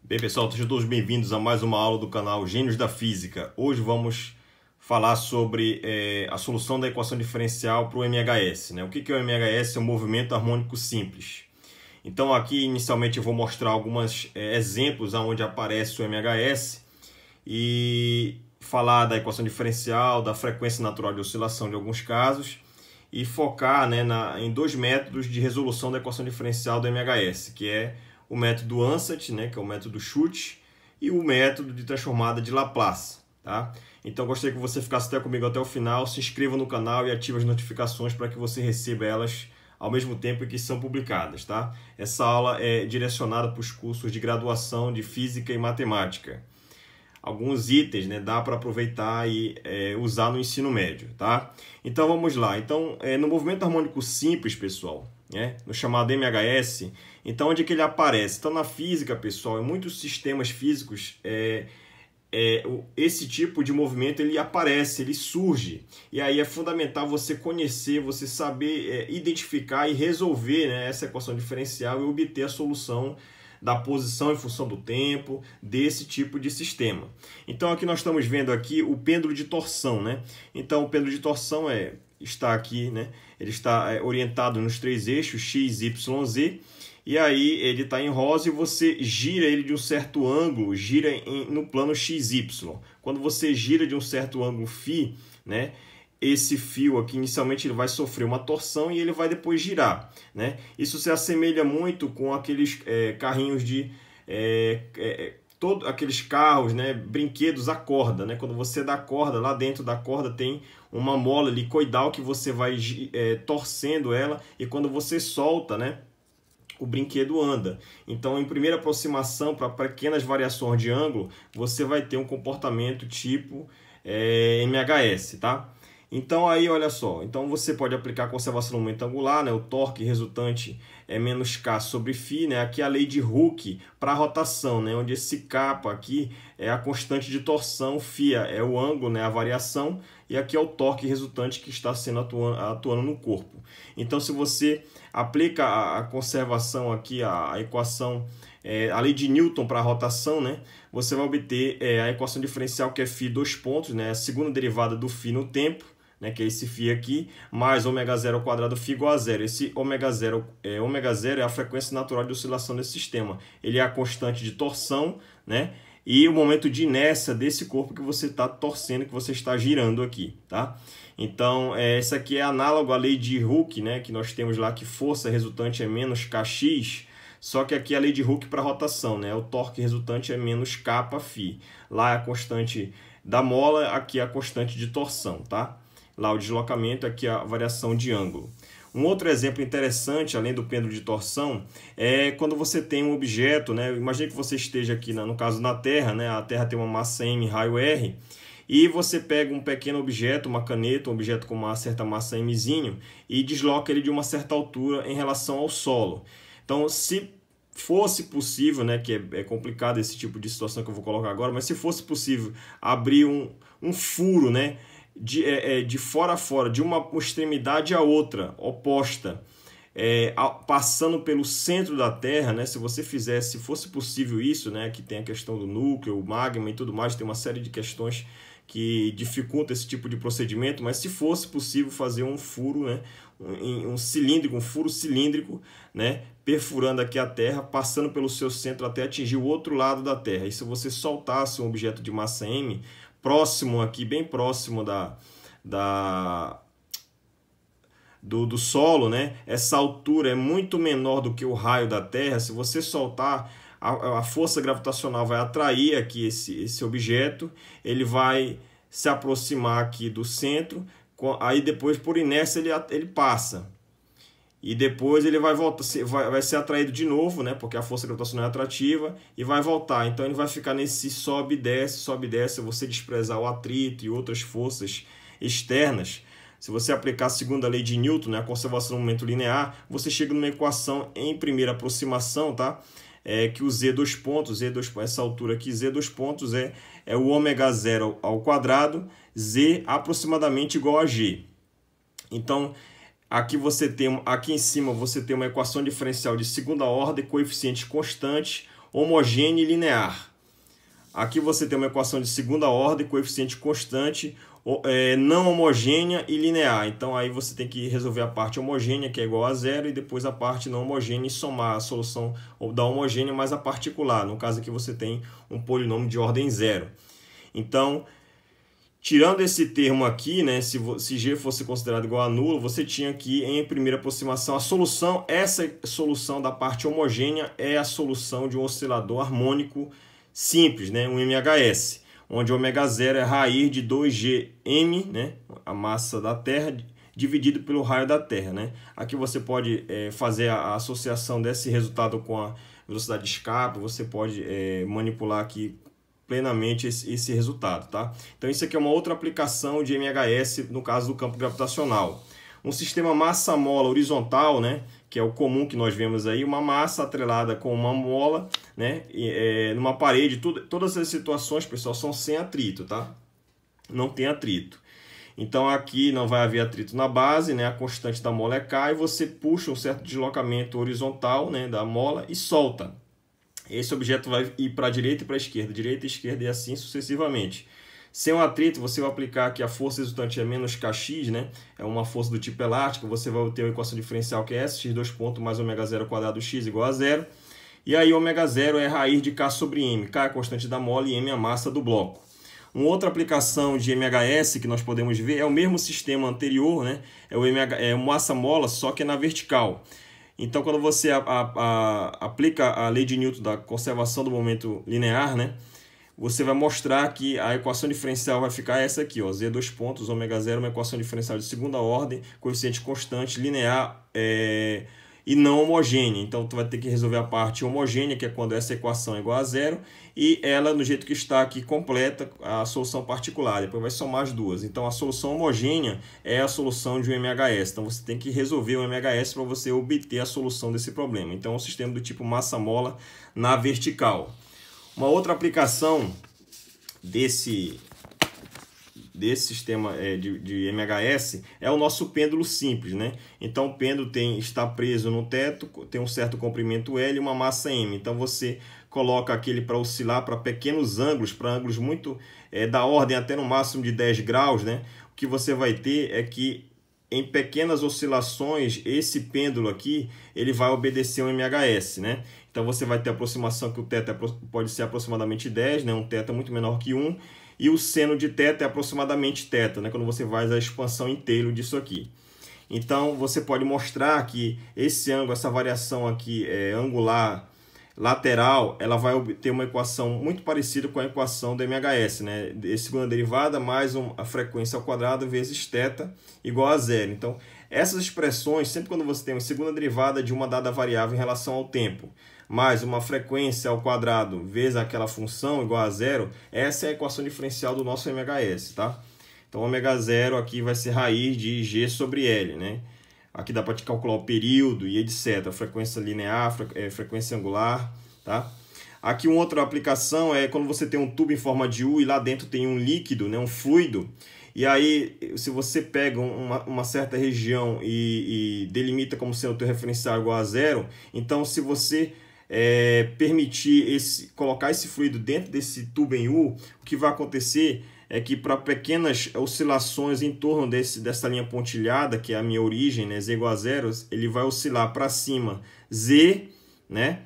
Bem, pessoal, sejam todos bem-vindos a mais uma aula do canal Gênios da Física. Hoje vamos falar sobre a solução da equação diferencial para o MHS. O que é o MHS? É um movimento harmônico simples. Então, aqui, inicialmente, eu vou mostrar alguns exemplos onde aparece o MHS e falar da equação diferencial, da frequência natural de oscilação de alguns casos e focar em dois métodos de resolução da equação diferencial do MHS, que é o método Ansatz, que é o método Schütz, e o método de transformada de Laplace. Tá? Então, gostaria que você ficasse comigo até o final, se inscreva no canal e ative as notificações para que você receba elas ao mesmo tempo que são publicadas. Tá? Essa aula é direcionada para os cursos de graduação de Física e Matemática. Alguns itens dá para aproveitar e usar no ensino médio. Tá? Então, vamos lá. Então, no movimento harmônico simples, pessoal, no chamado MHS, então onde é que ele aparece? Então, na física, pessoal, em muitos sistemas físicos, esse tipo de movimento ele aparece, ele surge. E aí é fundamental você conhecer, você saber identificar e resolver essa equação diferencial e obter a solução da posição em função do tempo desse tipo de sistema. Então, aqui nós estamos vendo aqui o pêndulo de torção. Então, o pêndulo de torção está aqui, ele está orientado nos três eixos x, y, z, e aí ele está em rosa e você gira ele de um certo ângulo, gira no plano xy. Quando você gira de um certo ângulo φ, esse fio aqui inicialmente ele vai sofrer uma torção e ele vai depois girar. Isso se assemelha muito com aqueles carrinhos de... aqueles carros, brinquedos a corda, quando você dá corda, lá dentro da corda tem uma mola helicoidal que você vai torcendo ela e quando você solta, o brinquedo anda. Então, em primeira aproximação, para pequenas variações de ângulo, você vai ter um comportamento tipo MHS, tá? Então, aí, olha só, então você pode aplicar a conservação do momento angular, o torque resultante é menos K sobre φ, aqui a lei de Hooke para a rotação, onde esse K aqui é a constante de torção, φ é o ângulo, a variação, e aqui é o torque resultante que está sendo atuando no corpo. Então, se você aplica a conservação aqui, a equação, a lei de Newton para a rotação, você vai obter a equação diferencial que é φ dois pontos, a segunda derivada do φ no tempo, que é esse φ aqui, mais ω0 ao quadrado φ igual a zero. Esse ω0 é a frequência natural de oscilação desse sistema. Ele é a constante de torção, e o momento de inércia desse corpo que você está torcendo, que você está girando aqui, tá? Então, essa aqui é análogo à lei de Hooke, que nós temos lá que força resultante é menos kx, só que aqui é a lei de Hooke para rotação, o torque resultante é menos κφ. Lá é a constante da mola, aqui é a constante de torção, tá? Lá o deslocamento, aqui a variação de ângulo. Um outro exemplo interessante, além do pêndulo de torção, é quando você tem um objeto, imagine que você esteja aqui, no caso na Terra, a Terra tem uma massa m, raio r, e você pega um pequeno objeto, uma caneta, um objeto com uma certa massa mzinho, e desloca ele de uma certa altura em relação ao solo. Então, se fosse possível, que é complicado esse tipo de situação que eu vou colocar agora, mas se fosse possível abrir um furo, de fora a fora, de uma extremidade à outra, oposta, passando pelo centro da Terra, se você fizesse, se fosse possível isso, que tem a questão do núcleo, o magma e tudo mais, tem uma série de questões que dificultam esse tipo de procedimento, mas se fosse possível fazer um furo, um furo cilíndrico, perfurando aqui a Terra, passando pelo seu centro até atingir o outro lado da Terra. E se você soltasse um objeto de massa m, próximo aqui, bem próximo do solo, essa altura é muito menor do que o raio da Terra. Se você soltar, a força gravitacional vai atrair aqui esse objeto, ele vai se aproximar aqui do centro, aí depois por inércia ele passa. E depois ele vai voltar, vai ser atraído de novo, porque a força gravitacional é atrativa, e vai voltar. Então ele vai ficar nesse sobe e desce, você desprezar o atrito e outras forças externas. Se você aplicar a segunda lei de Newton, a conservação do momento linear, você chega numa equação em primeira aproximação, tá? Que o z dois pontos, essa altura aqui, z dois pontos é o ω0 ao quadrado, z aproximadamente igual a g. Então, aqui em cima você tem uma equação diferencial de segunda ordem, coeficientes constantes, homogênea e linear. Aqui você tem uma equação de segunda ordem, coeficiente constante, não homogênea e linear. Então aí você tem que resolver a parte homogênea, que é igual a zero, e depois a parte não homogênea e somar a solução da homogênea mais a particular. No caso aqui você tem um polinômio de ordem zero. Então, tirando esse termo aqui, né, se G fosse considerado igual a nulo, você tinha aqui em primeira aproximação a solução. Essa solução da parte homogênea é a solução de um oscilador harmônico simples, né, um MHS, onde ômega zero é raiz de 2Gm, né, a massa da Terra, dividido pelo raio da Terra. Né? Aqui você pode fazer a associação desse resultado com a velocidade de escape, você pode manipular aqui plenamente esse resultado. Tá? Então isso aqui é uma outra aplicação de MHS no caso do campo gravitacional. Um sistema massa-mola horizontal, né, que é o comum que nós vemos aí, uma massa atrelada com uma mola, né, numa parede. Todas as situações, pessoal, são sem atrito, tá? Não tem atrito. Então aqui não vai haver atrito na base, né, a constante da mola é K, e você puxa um certo deslocamento horizontal, né, da mola e solta. Esse objeto vai ir para a direita e para a esquerda e assim sucessivamente. Sem o atrito, você vai aplicar aqui a força resultante é menos kx, né? É uma força do tipo elástico, você vai ter a equação diferencial que é S, x2 ponto mais ômega zero quadrado x igual a zero. E aí ômega zero é raiz de K sobre M. K é a constante da mola e M é a massa do bloco. Uma outra aplicação de MHS que nós podemos ver é o mesmo sistema anterior, né? É o massa-mola, só que é na vertical. Então, quando você aplica a lei de Newton da conservação do momento linear, né? Você vai mostrar que a equação diferencial vai ficar essa aqui, ó, Z2 pontos, ômega zero, uma equação diferencial de segunda ordem, coeficiente constante, linear e não homogênea. Então, tu vai ter que resolver a parte homogênea, que é quando essa equação é igual a zero, e ela, no jeito que está aqui, completa a solução particular. Depois vai somar as duas. Então, a solução homogênea é a solução de um MHS. Então, você tem que resolver o MHS para você obter a solução desse problema. Então, é um sistema do tipo massa-mola na vertical. Uma outra aplicação desse sistema de MHS é o nosso pêndulo simples, né? Então, o pêndulo está preso no teto, tem um certo comprimento L e uma massa M. Então, você coloca aquele para oscilar para pequenos ângulos, para ângulos muito da ordem até no máximo de 10 graus, né? O que você vai ter é que em pequenas oscilações, esse pêndulo aqui, ele vai obedecer ao MHS, né? Então, você vai ter a aproximação que o θ pode ser aproximadamente 10, né? Um θ muito menor que 1. E o seno de θ é aproximadamente θ, né? Quando você faz a expansão inteira disso aqui. Então, você pode mostrar que esse ângulo, essa variação aqui angular lateral, ela vai ter uma equação muito parecida com a equação do MHS, né? Segunda derivada mais a frequência ao quadrado vezes θ igual a zero. Então, essas expressões, sempre quando você tem uma segunda derivada de uma dada variável em relação ao tempo, mais uma frequência ao quadrado vezes aquela função igual a zero, essa é a equação diferencial do nosso MHS, tá? Então, ômega zero aqui vai ser raiz de G sobre L, né? Aqui dá para te calcular o período e etc. Frequência linear, frequência angular, tá? Aqui uma outra aplicação é quando você tem um tubo em forma de U e lá dentro tem um líquido, né? Um fluido. E aí, se você pega uma certa região e delimita como sendo o teu referencial igual a zero, então se você permitir colocar esse fluido dentro desse tubo em U, o que vai acontecer é que para pequenas oscilações em torno dessa linha pontilhada, que é a minha origem, né, Z igual a zero, ele vai oscilar para cima Z, né,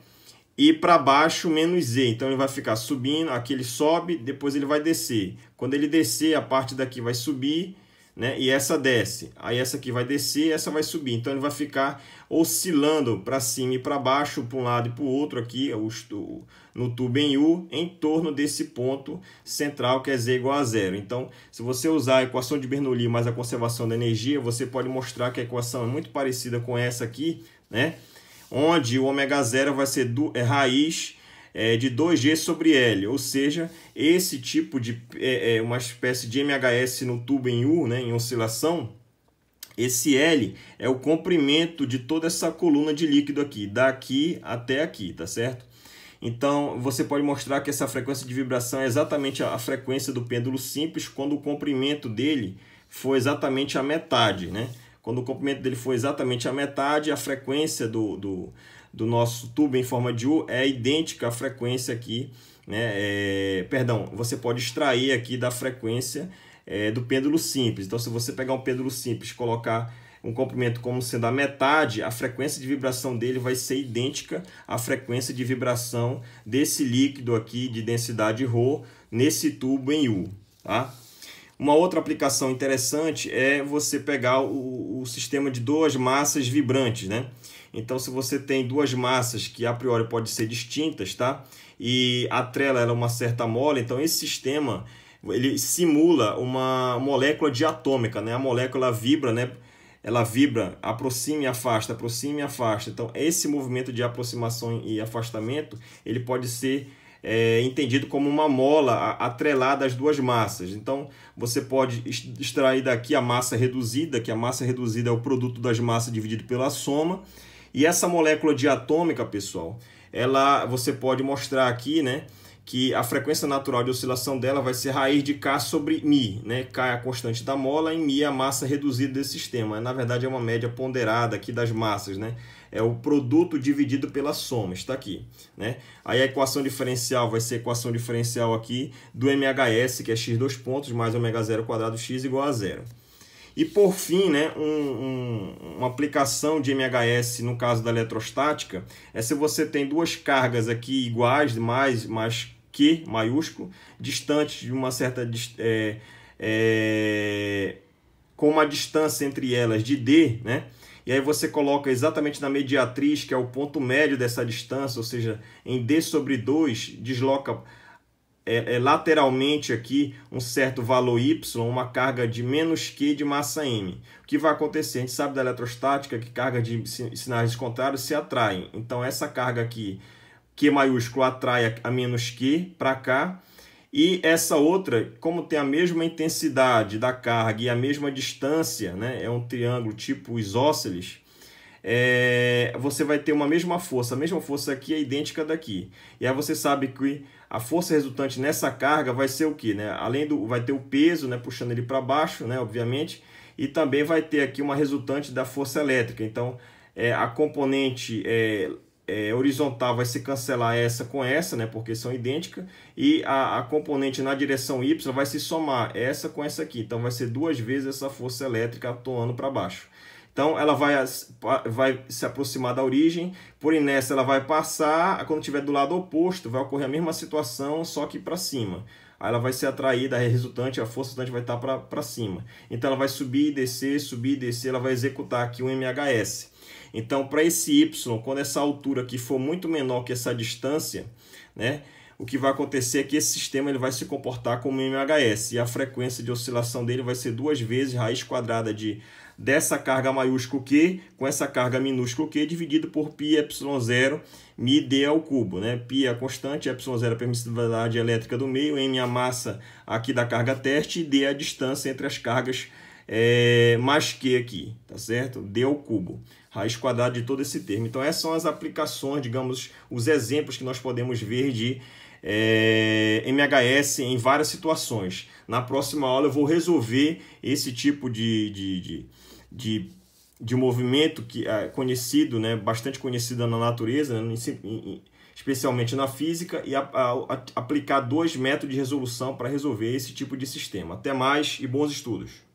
e para baixo menos Z. Então ele vai ficar subindo, aqui ele sobe, depois ele vai descer. Quando ele descer, a parte daqui vai subir, né, e essa desce. Aí essa aqui vai descer, essa vai subir. Então ele vai ficar oscilando para cima e para baixo, para um lado e para o outro aqui, no tubo em U, em torno desse ponto central que é Z igual a zero. Então, se você usar a equação de Bernoulli mais a conservação da energia, você pode mostrar que a equação é muito parecida com essa aqui, né? Onde o ômega zero vai ser raiz de 2G sobre L, ou seja, esse tipo de uma espécie de MHS no tubo em U, né, em oscilação, esse L é o comprimento de toda essa coluna de líquido aqui, daqui até aqui, tá certo? Então, você pode mostrar que essa frequência de vibração é exatamente a frequência do pêndulo simples quando o comprimento dele for exatamente a metade, né? Quando o comprimento dele for exatamente a metade, a frequência do nosso tubo em forma de U é idêntica à frequência aqui, né? Perdão, você pode extrair aqui da frequência do pêndulo simples. Então, se você pegar um pêndulo simples e colocar um comprimento como sendo a metade, a frequência de vibração dele vai ser idêntica à frequência de vibração desse líquido aqui de densidade ρ nesse tubo em U, tá? Uma outra aplicação interessante é você pegar o sistema de duas massas vibrantes, né? Então, se você tem duas massas que a priori podem ser distintas, tá? E atrela ela a uma certa mola, então esse sistema ele simula uma molécula diatômica, né? A molécula vibra, né? Ela vibra, aproxima e afasta, aproxima e afasta. Então, esse movimento de aproximação e afastamento, ele pode ser entendido como uma mola atrelada às duas massas. Então, você pode extrair daqui a massa reduzida, que a massa reduzida é o produto das massas dividido pela soma. E essa molécula diatômica, pessoal, você pode mostrar aqui, né, que a frequência natural de oscilação dela vai ser raiz de K sobre μ, né? K é a constante da mola e μ é a massa reduzida desse sistema. Na verdade, é uma média ponderada aqui das massas, né? É o produto dividido pela soma, está aqui, né? Aí a equação diferencial vai ser a equação diferencial aqui do MHS, que é x dois pontos mais ômega zero quadrado x igual a zero. E por fim, né, uma aplicação de MHS no caso da eletrostática é se você tem duas cargas aqui iguais, mais Q maiúsculo, distantes de uma certa com uma distância entre elas de D, né? E aí você coloca exatamente na mediatriz, que é o ponto médio dessa distância, ou seja, em D sobre 2, desloca lateralmente aqui um certo valor Y, uma carga de menos Q de massa M. O que vai acontecer? A gente sabe da eletrostática que cargas de sinais contrários se atraem. Então essa carga aqui, Q maiúsculo, atrai a menos Q para cá. E essa outra, como tem a mesma intensidade da carga e a mesma distância, né, é um triângulo tipo isósceles, você vai ter uma mesma força. A mesma força aqui é idêntica daqui. E aí você sabe que a força resultante nessa carga vai ser o quê? Né? Vai ter o peso, né, puxando ele para baixo, né, obviamente, e também vai ter aqui uma resultante da força elétrica. Então, a componente horizontal vai se cancelar essa com essa, né, porque são idênticas, e a componente na direção Y vai se somar essa com essa aqui. Então, vai ser duas vezes essa força elétrica atuando para baixo. Então, ela vai se aproximar da origem, por inércia ela vai passar, quando estiver do lado oposto, vai ocorrer a mesma situação, só que para cima. Aí ela vai ser atraída, a resultante, a força resultante vai estar para cima. Então, ela vai subir e descer, ela vai executar aqui um MHS. Então, para esse Y, quando essa altura aqui for muito menor que essa distância, né, o que vai acontecer é que esse sistema ele vai se comportar como MHS, e a frequência de oscilação dele vai ser duas vezes raiz quadrada dessa carga maiúsculo Q com essa carga minúsculo Q dividido por πε0 μd ao cubo, né? Π é a constante, ε0 é a permissividade elétrica do meio, m é a massa aqui da carga teste e d é a distância entre as cargas mais Q aqui, tá certo? D ao cubo, raiz quadrada de todo esse termo. Então essas são as aplicações, digamos, os exemplos que nós podemos ver de MHS em várias situações. Na próxima aula eu vou resolver esse tipo de movimento que é conhecido, né, bastante conhecido na natureza, né, especialmente na física, e aplicar dois métodos de resolução para resolver esse tipo de sistema. Até mais e bons estudos!